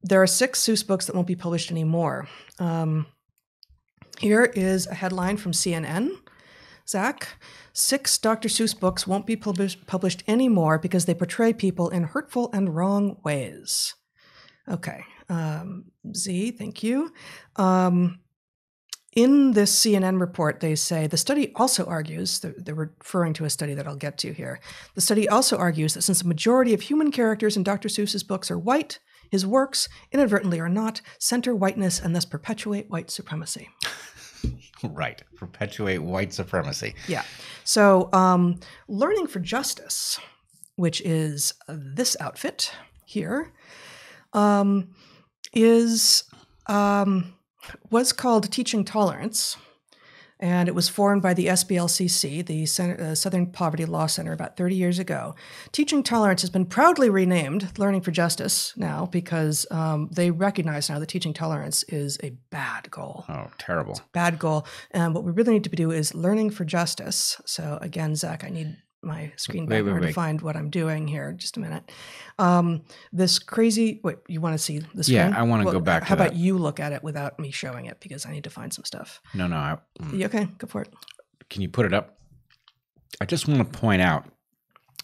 there are 6 Seuss books that won't be published anymore. Here is a headline from CNN. Zach, 6 Dr. Seuss books won't be published anymore because they portray people in hurtful and wrong ways. Okay. Z, thank you. In this CNN report, they say the study also argues, they're referring to a study that I'll get to here. The study also argues that since the majority of human characters in Dr. Seuss's books are white, his works, inadvertently or not, center whiteness and thus perpetuate white supremacy. Right. Perpetuate white supremacy. Yeah. So Learning for Justice, which is this outfit here, was called Teaching Tolerance, and it was formed by the SBLCC, the Southern Poverty Law Center, about 30 years ago. Teaching Tolerance has been proudly renamed Learning for Justice now because they recognize now that teaching tolerance is a bad goal. Oh, terrible. It's a bad goal. And what we really need to do is Learning for Justice. So again, Zach, I need my screen back in order to find what I'm doing here. Just a minute. This crazy, wait, you want to see the screen? Yeah, I want to go back to How about you look at it without me showing it because I need to find some stuff. No. Okay, go for it. Can you put it up? I just want to point out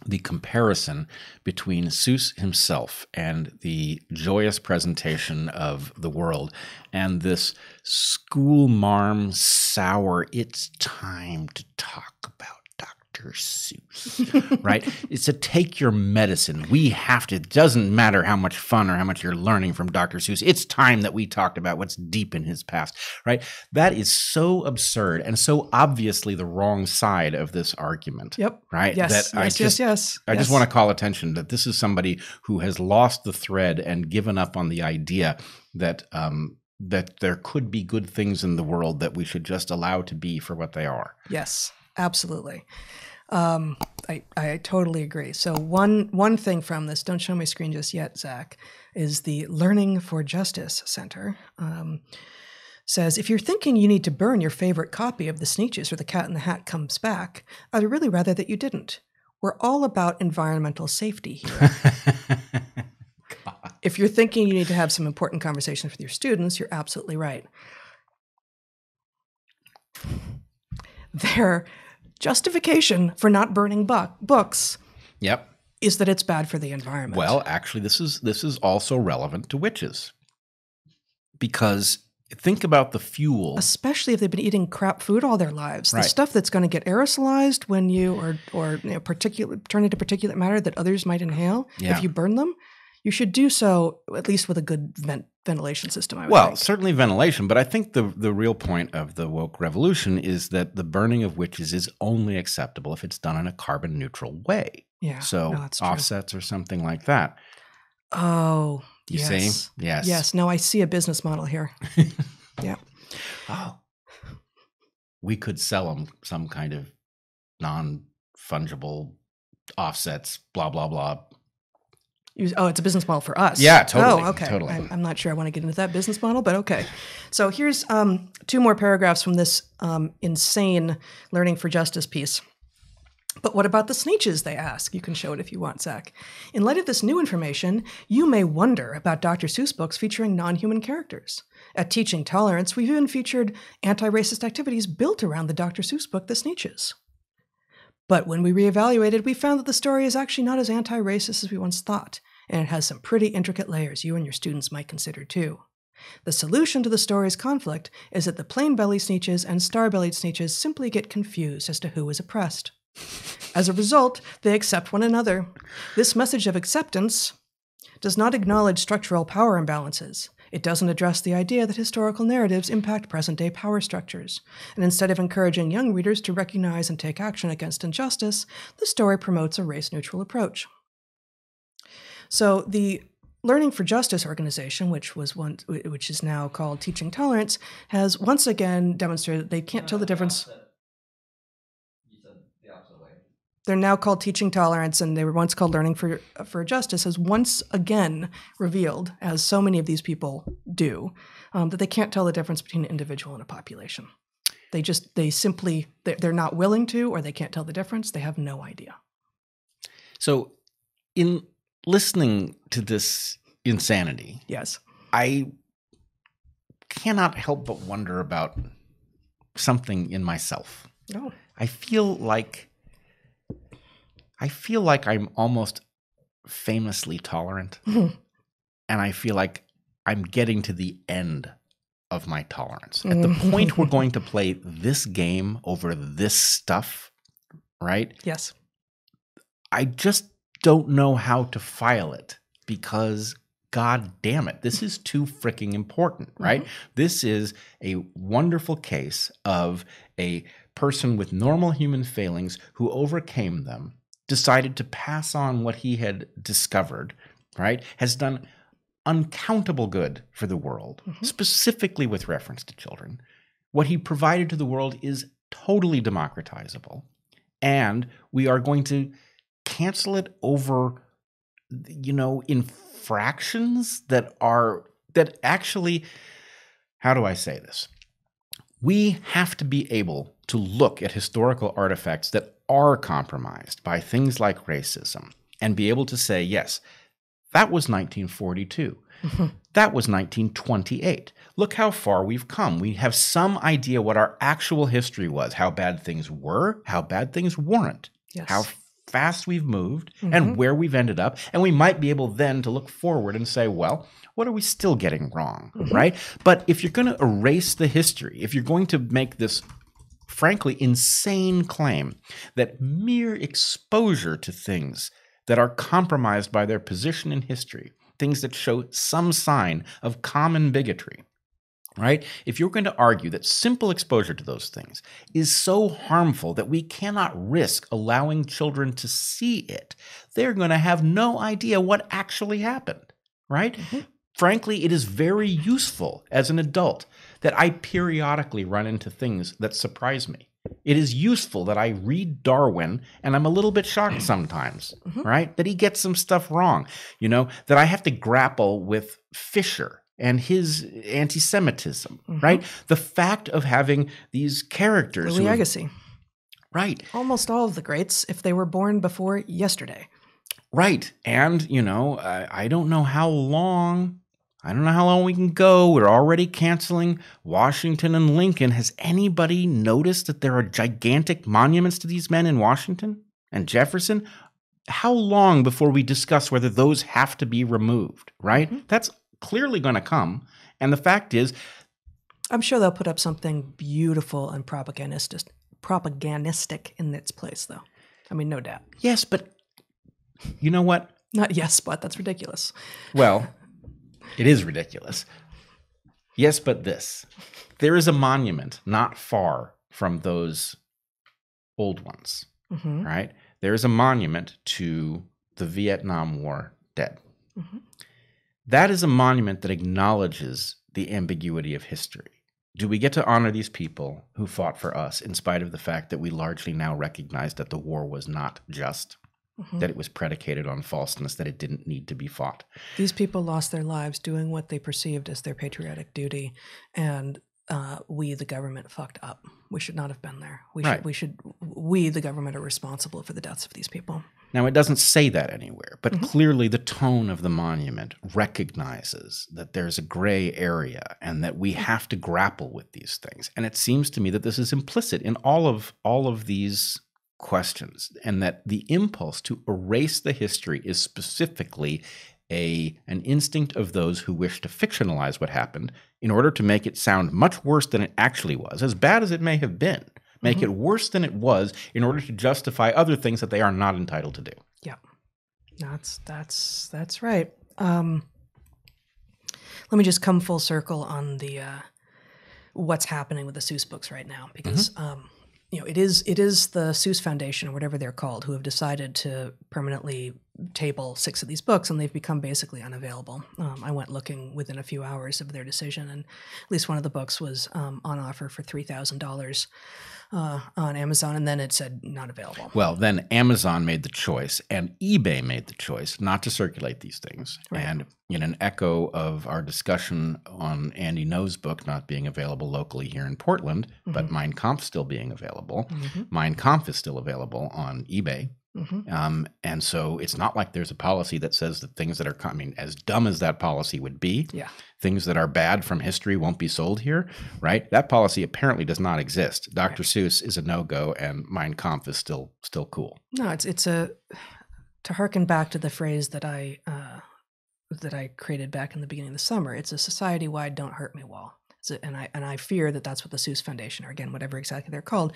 the comparison between Seuss himself and the joyous presentation of the world and this school marm sour, it's time to talk about Dr. Seuss, right? It's to take your medicine. We have to. It doesn't matter how much fun or how much you're learning from Dr. Seuss. It's time that we talked about what's deep in his past, right? That is so absurd and so obviously the wrong side of this argument. Yep. Right? Yes. That Yes. I just want to call attention that this is somebody who has lost the thread and given up on the idea that that there could be good things in the world that we should just allow to be for what they are. Yes, absolutely. I totally agree. So one thing from this, don't show my screen just yet, Zach, is the Learning for Justice Center. Says, if you're thinking you need to burn your favorite copy of The Sneetches or The Cat in the Hat Comes Back, I'd really rather that you didn't. We're all about environmental safety here. If you're thinking you need to have some important conversations with your students, you're absolutely right. Their justification for not burning books is that it's bad for the environment. Well, actually, this is also relevant to witches. Because think about the fuel. Especially if they've been eating crap food all their lives. Right. The stuff that's going to get aerosolized when you or turn into particulate matter that others might inhale. Yeah. If you burn them, you should do so at least with a good ventilation system, I would think. Certainly ventilation, but I think the real point of the woke revolution is that the burning of witches is only acceptable if it's done in a carbon neutral way. Yeah. So offsets or something like that. Oh, You yes. see? Yes. Yes. No, I see a business model here. Yeah. Oh. We could sell them some kind of non-fungible offsets, blah, blah, blah. It's a business model for us. Yeah, totally. Oh, okay. Totally. I'm not sure I want to get into that business model, but okay. So here's 2 more paragraphs from this insane Learning for Justice piece. But what about the Sneetches, they ask? You can show it if you want, Zach. In light of this new information, you may wonder about Dr. Seuss books featuring non-human characters. At Teaching Tolerance, we've even featured anti-racist activities built around the Dr. Seuss book, The Sneetches. But when we reevaluated, we found that the story is actually not as anti-racist as we once thought, and it has some pretty intricate layers you and your students might consider too. The solution to the story's conflict is that the plain-bellied Sneetches and star-bellied Sneetches simply get confused as to who is oppressed. As a result, they accept one another. This message of acceptance does not acknowledge structural power imbalances. It doesn't address the idea that historical narratives impact present-day power structures. And instead of encouraging young readers to recognize and take action against injustice, the story promotes a race-neutral approach. So the Learning for Justice organization, which is now called Teaching Tolerance, has once again demonstrated that they can't tell the difference. They're now called Teaching Tolerance, and they were once called Learning for Justice, has once again revealed, as so many of these people do, that they can't tell the difference between an individual and a population. They're not willing to, or they can't tell the difference. They have no idea. So in listening to this insanity, yes, I cannot help but wonder about something in myself. Oh. I feel like I'm almost famously tolerant. And I feel like I'm getting to the end of my tolerance. At the point we're going to play this game over this stuff, right? Yes. I just don't know how to file it because, God damn it, this is too freaking important, right? This is a wonderful case of a person with normal human failings who overcame them, decided to pass on what he had discovered, right? Has done uncountable good for the world, specifically with reference to children. What he provided to the world is totally democratizable. And we are going to cancel it over, infractions that actually, how do I say this? We have to be able to look at historical artifacts that are compromised by things like racism and be able to say, yes, that was 1942. That was 1928. Look how far we've come. We have some idea what our actual history was, how bad things were, how bad things weren't, how fast we've moved, and where we've ended up. And we might be able then to look forward and say, well, what are we still getting wrong, right? But if you're going to erase the history, if you're going to make this frankly insane claim that mere exposure to things that are compromised by their position in history, things that show some sign of common bigotry, right? If you're going to argue that simple exposure to those things is so harmful that we cannot risk allowing children to see it, they're going to have no idea what actually happened, right? Frankly, it is very useful as an adult that I periodically run into things that surprise me. It is useful that I read Darwin and I'm a little bit shocked sometimes, right? That he gets some stuff wrong, that I have to grapple with Fisher and his anti-Semitism, right? The fact of having these characters. Louis Agassiz. Right. Almost all of the greats, if they were born before yesterday. Right. And, I don't know how long we can go. We're already canceling Washington and Lincoln. Has anybody noticed that there are gigantic monuments to these men in Washington and Jefferson? How long before we discuss whether those have to be removed, right? That's clearly going to come. And the fact is, I'm sure they'll put up something beautiful and propagandistic in its place, though. I mean, no doubt. Yes, but you know what? Not yes, but that's ridiculous. Well, it is ridiculous. Yes, but this. There is a monument not far from those old ones, right? There is a monument to the Vietnam War dead. That is a monument that acknowledges the ambiguity of history. Do we get to honor these people who fought for us in spite of the fact that we largely now recognize that the war was not just? That it was predicated on falseness, that it didn't need to be fought. These people lost their lives doing what they perceived as their patriotic duty, and we, the government, fucked up. We should not have been there. We, the government, are responsible for the deaths of these people. Now, it doesn't say that anywhere, but clearly the tone of the monument recognizes that there's a gray area and that we have to grapple with these things. And it seems to me that this is implicit in all of these questions, and that the impulse to erase the history is specifically an instinct of those who wish to fictionalize what happened in order to make it sound much worse than it actually was, as bad as it may have been. Make it worse than it was in order to justify other things that they are not entitled to do. Yeah, that's right. Let me just come full circle on the what's happening with the Seuss books right now, because it is the Seuss Foundation, or whatever they're called, who have decided to permanently table 6 of these books, and they've become basically unavailable. I went looking within a few hours of their decision, and at least one of the books was on offer for $3,000 on Amazon, and then it said not available. Well, then Amazon made the choice, and eBay made the choice not to circulate these things. Right. And in an echo of our discussion on Andy No's book not being available locally here in Portland, but Mein Kampf still being available, Mein Kampf is still available on eBay. And so it's not like there's a policy that says that things that are, as dumb as that policy would be, things that are bad from history won't be sold here, right? That policy apparently does not exist. Dr. Seuss is a no-go, and Mein Kampf is still cool. No, to harken back to the phrase that I created back in the beginning of the summer. It's a society-wide "don't hurt me" wall. And I fear that that's what the Seuss Foundation, or again, whatever exactly they're called,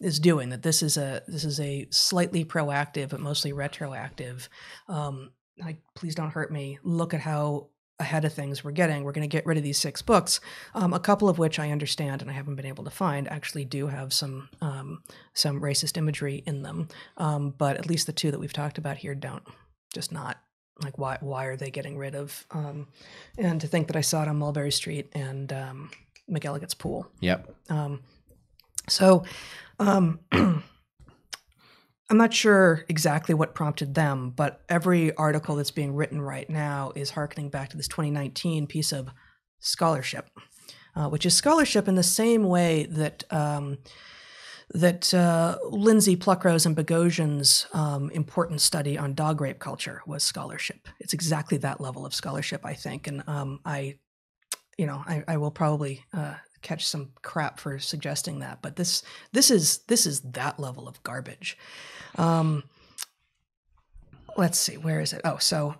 is doing. That this is a slightly proactive but mostly retroactive. Please don't hurt me. Look at how ahead of things we're getting. We're going to get rid of these 6 books, a couple of which I understand and I haven't been able to find actually do have some racist imagery in them. But at least the 2 that we've talked about here don't. Just not. Like, why are they getting rid of? And to think that I saw it on Mulberry Street and McElligot's Pool. Yep. So I'm not sure exactly what prompted them, but every article that's being written right now is hearkening back to this 2019 piece of scholarship, which is scholarship in the same way that Lindsay Pluckrose and Bogosian's important study on dog rape culture was scholarship. It's exactly that level of scholarship, I think. And I will probably catch some crap for suggesting that, but this is that level of garbage. Let's see, where is it? Oh, so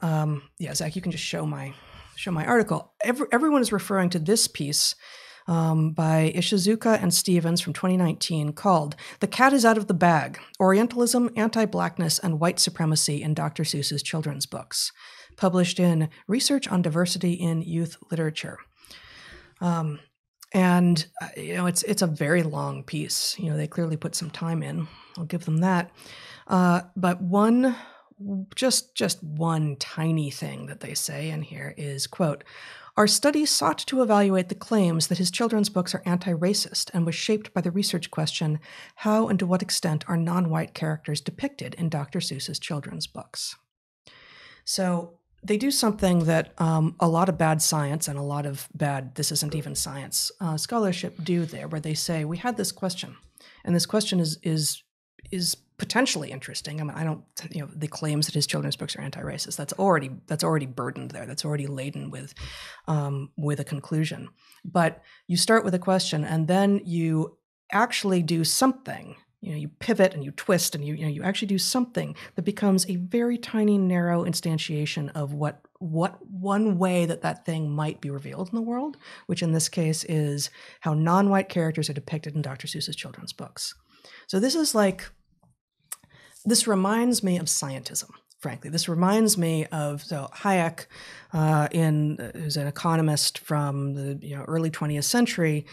Zach, you can just show my article. Everyone is referring to this piece by Ishizuka and Stevens from 2019 called "The Cat is Out of the Bag: Orientalism, Anti-Blackness, and White Supremacy in Dr. Seuss's Children's Books," published in Research on Diversity in Youth Literature. And it's a very long piece. They clearly put some time in. I'll give them that. But just one tiny thing that they say in here is, quote, "Our study sought to evaluate the claims that his children's books are anti-racist and was shaped by the research question, how and to what extent are non-white characters depicted in Dr. Seuss's children's books?" So they do something that a lot of bad science and a lot of bad "this isn't even science" scholarship do there, where they say, we had this question, and this question is potentially interesting. I mean, I don't, the claims that his children's books are anti-racist, that's already burdened there. That's already laden with a conclusion. But you start with a question, and then you actually do something. You pivot and you twist, and you actually do something that becomes a very tiny, narrow instantiation of what one way that thing might be revealed in the world, which in this case is how non-white characters are depicted in Dr. Seuss's children's books. So this reminds me of scientism, frankly. This reminds me of Hayek, who's an economist from the early 20th century,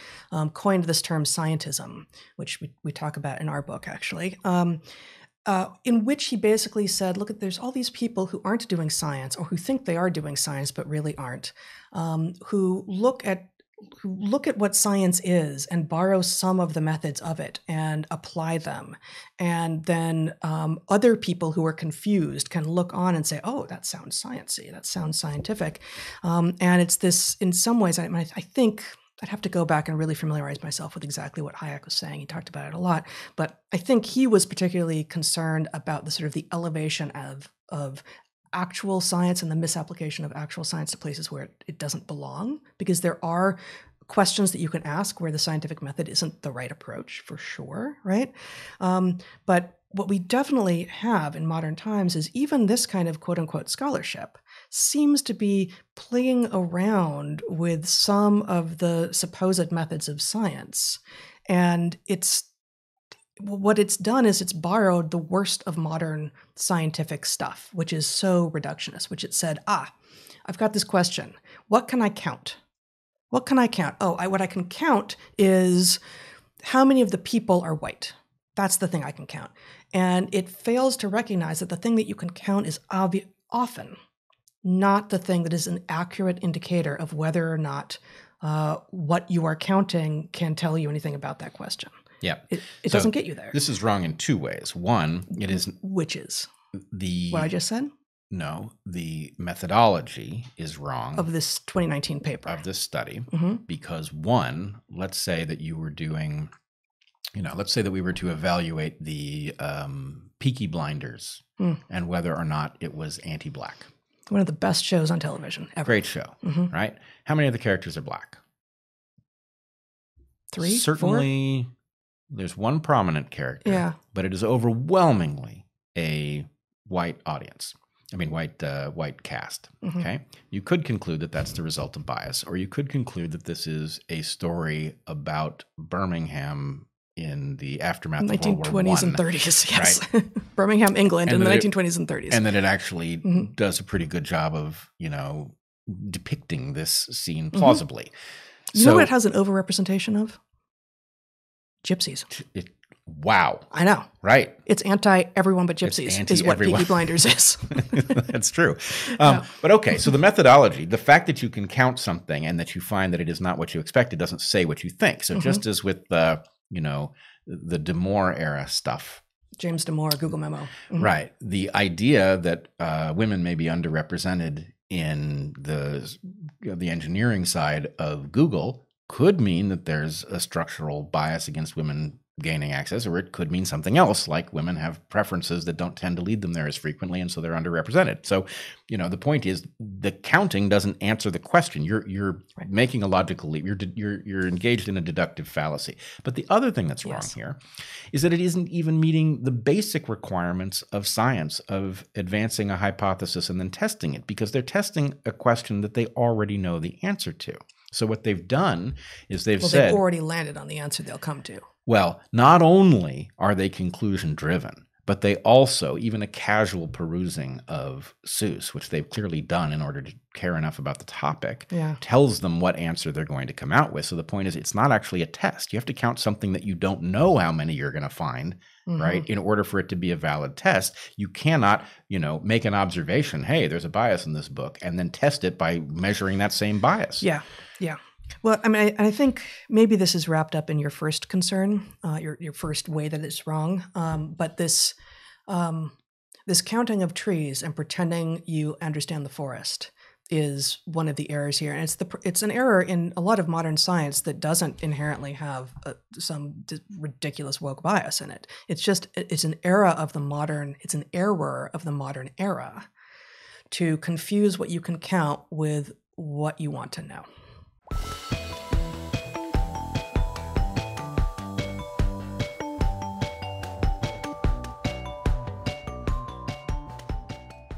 coined this term scientism, which we talk about in our book, actually, in which he basically said, look, there's all these people who aren't doing science, or who think they are doing science but really aren't, who look at what science is and borrow some of the methods of it and apply them. And then other people who are confused can look on and say, oh, that sounds sciencey, that sounds scientific. And it's this, in some ways, I think I'd have to go back and really familiarize myself with exactly what Hayek was saying. He talked about it a lot, but I think he was particularly concerned about the sort of the elevation of actual science and the misapplication of actual science to places where it doesn't belong, because there are questions that you can ask where the scientific method isn't the right approach, for sure, right? But what we definitely have in modern times is even this kind of quote-unquote scholarship seems to be playing around with some of the supposed methods of science. And what it's done is it's borrowed the worst of modern scientific stuff, which is so reductionist, which it said, I've got this question. What can I count? What can I count? What I can count is how many of the people are white. That's the thing I can count. And it fails to recognize that the thing that you can count is often not the thing that is an accurate indicator of whether or not what you are counting can tell you anything about that question. Yeah. It doesn't get you there. This is wrong in 2 ways. One, it is... Which is? What I just said? No, the methodology is wrong. Of this 2019 paper. Of this study. Because one, let's say that you were doing, let's say that we were to evaluate the Peaky Blinders and whether or not it was anti-black. One of the best shows on television ever. Great show, right? How many of the characters are black? 3, Certainly, 4? There's one prominent character, but it is overwhelmingly a white audience. I mean, white cast. Okay, you could conclude that that's the result of bias, or you could conclude that this is a story about Birmingham in the aftermath of World War I. 1920s and 30s, yes. Right? Birmingham, England, in the 1920s and 30s. And that it actually does a pretty good job of, depicting this scene plausibly. You know what it has an overrepresentation of? Gypsies. Wow. I know. Right. It's anti-everyone but gypsies is what Peaky Blinders is. That's true. But okay, so the methodology, the fact that you can count something and that you find that it is not what you expected doesn't say what you think. So just as with the Damore era stuff. James Damore, Google Memo. Right. The idea that women may be underrepresented in the engineering side of Google could mean that there's a structural bias against women gaining access, or it could mean something else, like women have preferences that don't tend to lead them there as frequently, and so they're underrepresented. So, the point is the counting doesn't answer the question. You're making a logical leap. You're engaged in a deductive fallacy. But the other thing that's wrong here is that it isn't even meeting the basic requirements of science, of advancing a hypothesis and then testing it, because they're testing a question that they already know the answer to. So what they've done is they've they've already landed on the answer they'll come to. Well, not only are they conclusion driven, but they also, even a casual perusing of Seuss, which they've clearly done in order to care enough about the topic, tells them what answer they're going to come out with. So the point is, it's not actually a test. You have to count something that you don't know how many you're going to find, right? In order for it to be a valid test, you cannot, make an observation, hey, there's a bias in this book, and then test it by measuring that same bias. Yeah. Well, I mean, I think maybe this is wrapped up in your first concern, your first way that it's wrong. But this counting of trees and pretending you understand the forest is one of the errors here, and it's an error in a lot of modern science that doesn't inherently have some ridiculous woke bias in it. It's an error of the modern era to confuse what you can count with what you want to know.